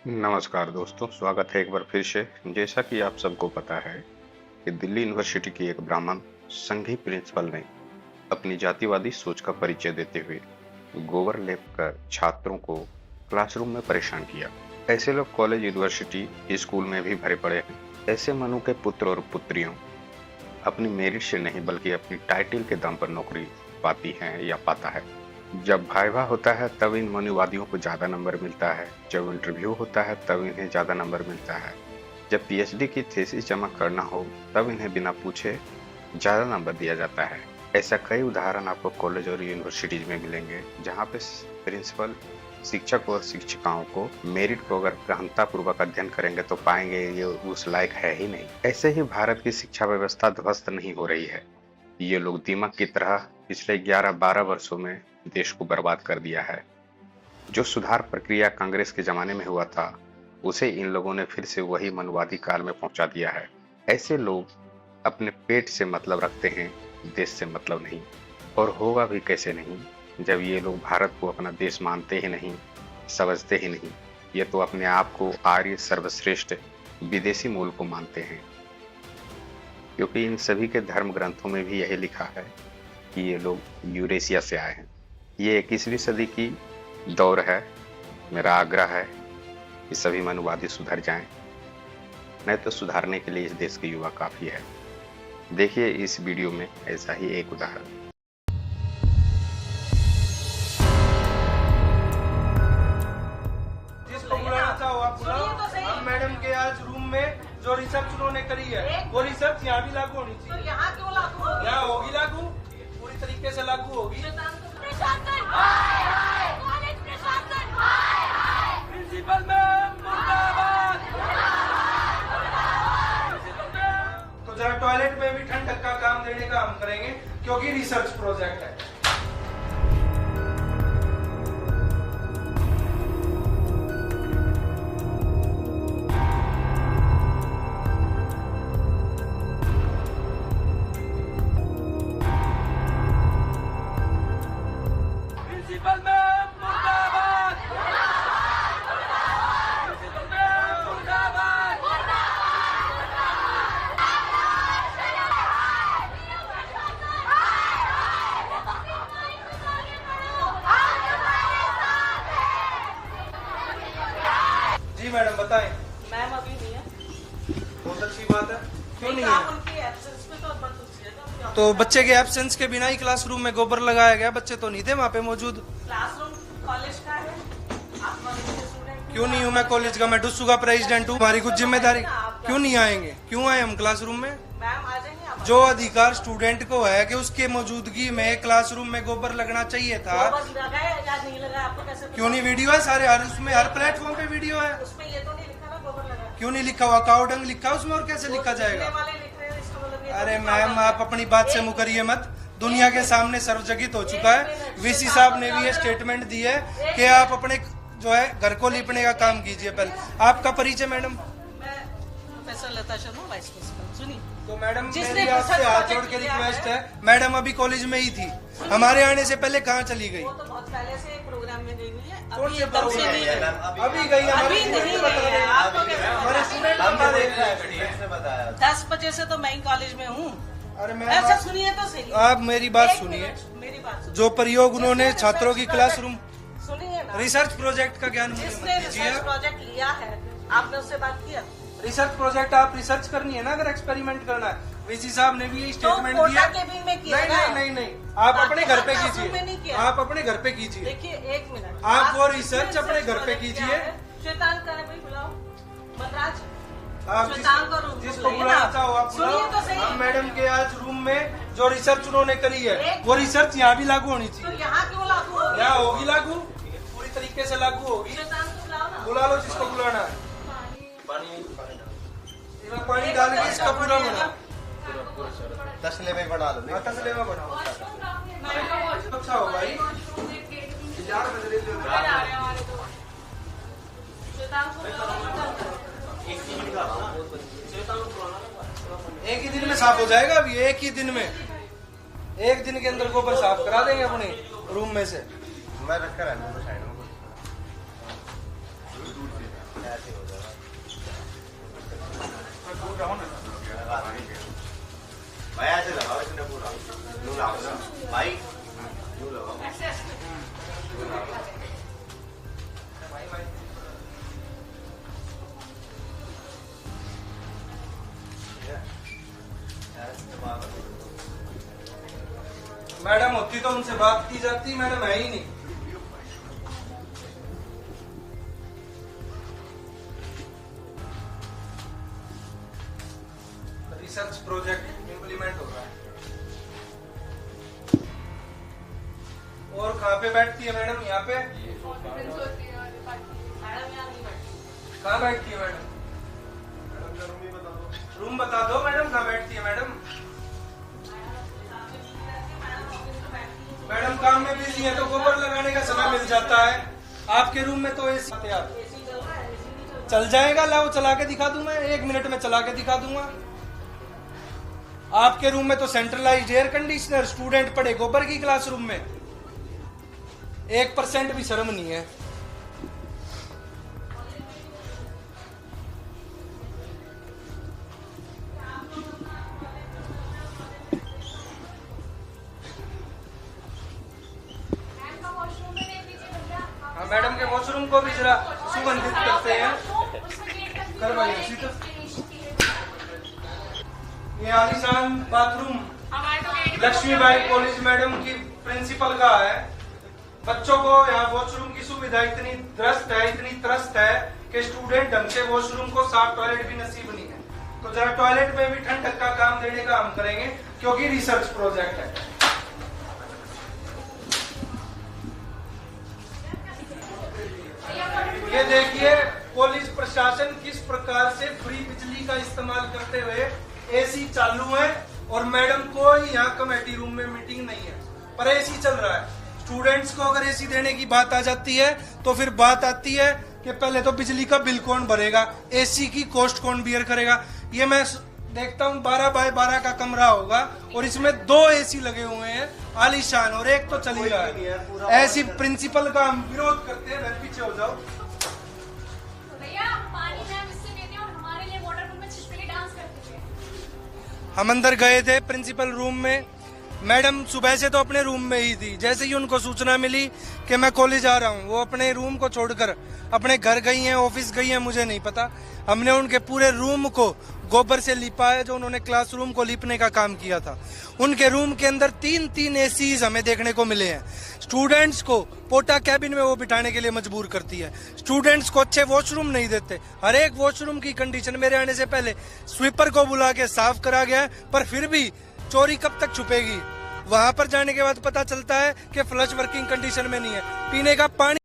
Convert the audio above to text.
नमस्कार दोस्तों, स्वागत है एक बार फिर से। जैसा कि आप सबको पता है कि दिल्ली यूनिवर्सिटी की एक ब्राह्मण संघी प्रिंसिपल ने अपनी जातिवादी सोच का परिचय देते हुए गोबर लेप कर छात्रों को क्लासरूम में परेशान किया। ऐसे लोग कॉलेज, यूनिवर्सिटी, स्कूल में भी भरे पड़े हैं। ऐसे मनु के पुत्र और पुत्रियों अपनी मेरिट से नहीं बल्कि अपनी टाइटल के दम पर नौकरी पाती हैं या पाता है। जब वाइवा होता है तब इन मनुवादियों को ज्यादा नंबर मिलता है, जब इंटरव्यू होता है तब इन्हें ज्यादा नंबर मिलता है, जब पीएचडी की थीसिस जमा करना हो तब इन्हें बिना पूछे ज्यादा नंबर दिया जाता है। ऐसा कई उदाहरण आपको कॉलेज और यूनिवर्सिटीज में मिलेंगे, जहाँ पे प्रिंसिपल शिक्षक और शिक्षिकाओं को मेरिट को अगर गहनता पूर्वक अध्ययन करेंगे तो पाएंगे ये उस लायक है ही नहीं। ऐसे ही भारत की शिक्षा व्यवस्था ध्वस्त नहीं हो रही है। ये लोग दीमक की तरह पिछले 11-12 वर्षों में देश को बर्बाद कर दिया है। जो सुधार प्रक्रिया कांग्रेस के जमाने में हुआ था, उसे इन लोगों ने फिर से वही मनवादी काल में पहुंचा दिया है। ऐसे लोग अपने पेट से मतलब रखते हैं, देश से मतलब नहीं। और होगा भी कैसे नहीं, जब ये लोग भारत को अपना देश मानते ही नहीं, समझते ही नहीं। ये तो अपने आप को आर्य सर्वश्रेष्ठ विदेशी मूल को मानते हैं, क्योंकि इन सभी के धर्म ग्रंथों में भी यही लिखा है कि ये लोग यूरेशिया से आए हैं। ये 21वीं सदी की दौर है। मेरा आग्रह है कि सभी मनुवादी सुधर जाएं, नहीं तो सुधारने के लिए इस देश के युवा काफी है। देखिए इस वीडियो में ऐसा ही एक उदाहरण। जिसको बुलाना चाहो आप बुलाओ। हम मैडम के आज रूम में जो रिसर्च उन्होंने करी है वो रिसर्च यहाँ भी लागू होनी चाहिए। यहाँ क्यों लागू होगी? यहाँ होगी लागू, पूरी तरीके से लागू होगी। प्रिंसिपल मैम मुर्दाबाद। तो जरा टॉयलेट में भी ठंडक का काम देने का हम करेंगे, क्योंकि रिसर्च प्रोजेक्ट है। प्रिंसिपल मैम मुर्दाबाद। प्रिंसिपल मैम मुर्दाबाद। जी मैडम बताएं। मैम अभी नहीं है। बहुत अच्छी बात है। क्यों नहीं आप है? उनकी एब्सेंस में तो मत पूछिएगा। तो बच्चे के एब्सेंस के बिना ही क्लासरूम में गोबर लगाया गया, बच्चे तो नहीं थे वहाँ पे मौजूद। क्लासरूम कॉलेज का है, आप कॉलेज के स्टूडेंट। क्यों नहीं हूँ मैं कॉलेज का? मैं डुस्सू का प्रेसिडेंट हूँ। हमारी कुछ जिम्मेदारी। क्यों नहीं आएंगे? क्यों आए हम क्लासरूम में? मैम आ जाएंगे आप। जो अधिकार स्टूडेंट को है कि उसके मौजूदगी में क्लासरूम में गोबर लगना चाहिए था। गोबर लगाया या नहीं लगाया आपको कैसे पता? क्यों नहीं? वीडियो है सारे, हर उसमें हर प्लेटफॉर्म पे वीडियो है। उसमें ये तो नहीं लिखा ना गोबर लगाया। क्यों नहीं लिखा हुआ? काउडंग लिखा उसमें, और कैसे लिखा जाएगा? लिखने वाले लिख रहे हैं, इसका मतलब ये तो अरे नहीं मैम होगा। आप अपनी बात से मुकरिए मत। दुनिया के सामने सर्वजगित हो चुका है। वीसी साहब ने भी ये स्टेटमेंट दी है कि आप अपने जो है घर को लिपने का काम कीजिए। पहले आपका परिचय मैडम। मैं प्रोफेसर लता शर्मा, वाइस प्रिंसिपल। सुनिए, तो मैडम जिसने मेरी आपसे research हाथ project जोड़ के किया रिक्वेस्ट है। है, मैडम अभी कॉलेज में ही थी, हमारे आने से पहले कहाँ चली गई? वो तो बहुत पहले से प्रोग्राम में गई हुई है। कौन अभी से एकदम से प्रोग्राम नहीं में? गई। अभी गई? हमारे अभी स्टूडेंट नहीं बता गई रहे है। हैं। आपको कैसे हमारे पता? स्टूडेंट बता रहे हैं। 10 बजे से तो मैं ही कॉलेज में हूँ। अरे मैम ऐसा सुनिए तो सही। आप मेरी बात एक सुनिए। मिनट, मेरी बात सुनिए। जो प्रयोग उन्होंने जिसने छात्रों की research क्लासरूम project- सुनिए ना, रिसर्च प्रोजेक्ट का ज्ञान मुझे जिसने मत दीजिए। रिसर्च प्रोजेक्ट लिया है, आपने उससे बात किया? रिसर्च प्रोजेक्ट आप रिसर्च करनी है ना, अगर एक्सपेरिमेंट करना है। वीसी साहब ने भी ये तो स्टेटमेंट कोटा दिया। केबिन में किया नहीं ना? नहीं नहीं नहीं, आप अपने घर पे क्लासरूम में नहीं कीजिए। किया। आप अपने घर पे कीजिए। देखिए एक मिनट, आप वो किसने रिसर्च अपने घर पे project कीजिए। किया है? श्वेतांग का है भाई, बुलाओ। मनराज, आप श्वेतांग को रूम जिसको बुलाइए बुलाना ना। चाहो आप सुनिए बुलाओ। तो सही। हम मैडम के आज रूम में जो रिसर्च उन्होंने करी है एक- वो रिसर्च यहाँ भी लागू होनी तो चाहिए। यहाँ क्यों लागू होगी? यहाँ होगी लागू, पूरी तरीके से लागू होगी। श्वेतांग को बुलाओ ना। बुला लो जिसको बुलाना है। इसमें पानी डाल के इसका पूरा बना तसले में बना लो। तसले में बनाओ। अच्छा हो भाई। श्वेतांग को बुलाओ। एक ही दिन में साफ हो जाएगा। अभी एक ही दिन में, एक दिन के अंदर गोबर साफ करा देंगे अपने रूम में से। मैं रख कर आया साइड में। ऐसे हो जाएगा भाई ऐसे लगाओ इसने पूरा नू लगाओ भाई नू लगाओ ऐसे ऐसे मैडम होती तो उनसे बात की जाती, मैडम है ही नहीं। रिसर्च प्रोजेक्ट इम्प्लीमेंट हो रहा है। और कहाँ पे बैठती है मैडम? यहाँ पे? मैडम यहाँ नहीं बैठती। कहाँ बैठती है मैडम? रूम बता दो मैडम, कहाँ बैठती है मैडम? मैडम काम में बिजी है तो गोबर लगाने का समय मिल जाता है। आपके रूम में तो एसी चल जाएगा, लाओ चला के दिखा दूं मैं, 1 मिनट में चला के दिखा दूंगा। आपके रूम में तो सेंट्रलाइज्ड एयर कंडीशनर, स्टूडेंट पढ़े गोबर की क्लासरूम में, 1% भी शर्म नहीं है। हाँ मैडम के वॉशरूम को भी जरा सुगंधित करते हैं। करवाइए सीधा। ये आलीशान बाथरूम लक्ष्मीबाई कॉलेज मैडम की प्रिंसिपल का है। बच्चों को यहाँ वॉशरूम की सुविधा इतनी त्रस्त है कि स्टूडेंट ढंग से वॉशरूम को साफ टॉयलेट भी नसीब नहीं है। तो जरा टॉयलेट में भी ठंडक का काम देने का हम करेंगे, क्योंकि रिसर्च प्रोजेक्ट है। ये देखिए पुलिस प्रशासन किस प्रकार से फ्री बिजली का इस्तेमाल करते हुए एसी चालू है, और मैडम को यहाँ कमेटी रूम में मीटिंग नहीं है पर एसी चल रहा है। स्टूडेंट्स को अगर एसी देने की बात आ जाती है तो फिर बात आती है कि पहले तो बिजली का बिल कौन भरेगा, एसी की कॉस्ट कौन बियर करेगा। ये मैं देखता हूँ 12 बाय 12 का कमरा होगा और इसमें 2 एसी लगे हुए हैं आलीशान, और एक तो चल ही रहा है। ऐसी प्रिंसिपल का हम विरोध करते हैं। वह पीछे हो जाओ। हम अंदर गए थे प्रिंसिपल रूम में, मैडम सुबह से तो अपने रूम में ही थी। जैसे ही उनको सूचना मिली कि मैं कॉलेज आ रहा हूँ, वो अपने रूम को छोड़कर अपने घर गई हैं, ऑफिस गई हैं, मुझे नहीं पता। हमने उनके पूरे रूम को गोबर से लिपा है, जो उन्होंने क्लासरूम को लिपने का काम किया था। उनके रूम के अंदर 3 एसीज हमें देखने को मिले हैं। स्टूडेंट्स को पोटा कैबिन में वो बिठाने के लिए मजबूर करती है। स्टूडेंट्स को अच्छे वॉशरूम नहीं देते। हर एक वॉशरूम की कंडीशन मेरे आने से पहले स्वीपर को बुला के साफ करा गया है, पर फिर भी चोरी कब तक छुपेगी। वहां पर जाने के बाद पता चलता है कि फ्लश वर्किंग कंडीशन में नहीं है। पीने का पानी